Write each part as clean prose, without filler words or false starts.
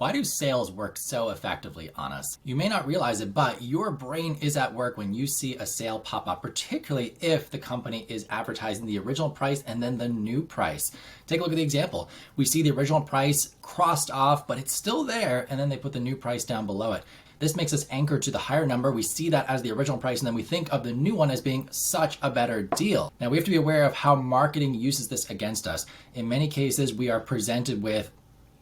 Why do sales work so effectively on us? You may not realize it, but your brain is at work when you see a sale pop up, particularly if the company is advertising the original price and then the new price. Take a look at the example. We see the original price crossed off, but it's still there, and then they put the new price down below it. This makes us anchor to the higher number. We see that as the original price, and then we think of the new one as being such a better deal. Now, we have to be aware of how marketing uses this against us. In many cases, we are presented with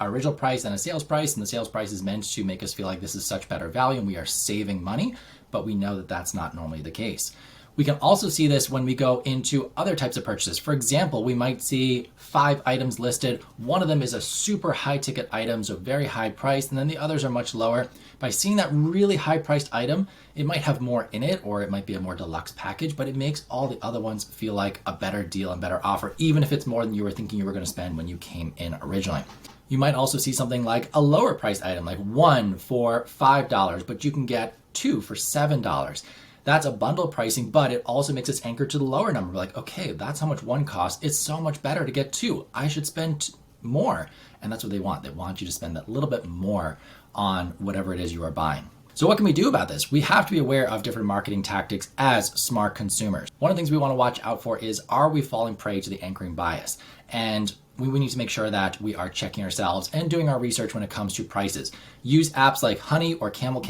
our original price and a sales price, and the sales price is meant to make us feel like this is such better value and we are saving money, but we know that that's not normally the case. We can also see this when we go into other types of purchases. For example, we might see 5 items listed. One of them is a super high ticket item, so very high price, and then the others are much lower. By seeing that really high priced item, it might have more in it, or it might be a more deluxe package, but it makes all the other ones feel like a better deal and better offer, even if it's more than you were thinking you were going to spend when you came in originally. You might also see something like a lower price item, like 1 for $5, but you can get 2 for $7. That's a bundle pricing, but it also makes us anchor to the lower number. We're like, okay, that's how much 1 costs. It's so much better to get 2. I should spend more. And that's what they want. They want you to spend that little bit more on whatever it is you are buying. So what can we do about this? We have to be aware of different marketing tactics as smart consumers. One of the things we want to watch out for is, are we falling prey to the anchoring bias? And we need to make sure that we are checking ourselves and doing our research when it comes to prices. Use apps like Honey or Camel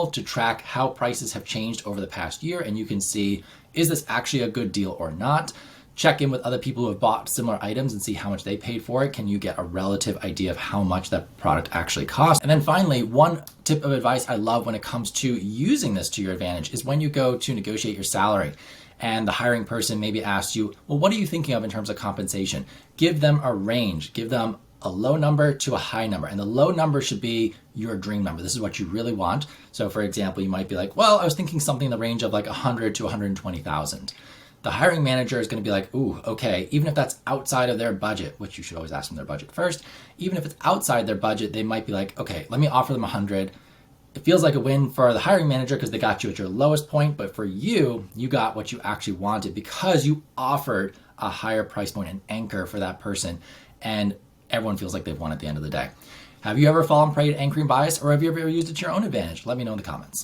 to track how prices have changed over the past year, and you can see, is this actually a good deal or not? Check in with other people who have bought similar items and see how much they paid for it. Can you get a relative idea of how much that product actually costs? And then finally, one tip of advice I love when it comes to using this to your advantage is when you go to negotiate your salary and the hiring person maybe asks you, well, what are you thinking of in terms of compensation? Give them a range. Give them a low number to a high number. And the low number should be your dream number. This is what you really want. So for example, you might be like, well, I was thinking something in the range of like 100 to 120,000. The hiring manager is going to be like, ooh, okay, even if that's outside of their budget, which you should always ask them their budget first, even if it's outside their budget, they might be like, okay, let me offer them 100. It feels like a win for the hiring manager because they got you at your lowest point, but for you, you got what you actually wanted because you offered a higher price point, an anchor for that person, and everyone feels like they've won at the end of the day. Have you ever fallen prey to anchoring bias, or have you ever used it to your own advantage? Let me know in the comments.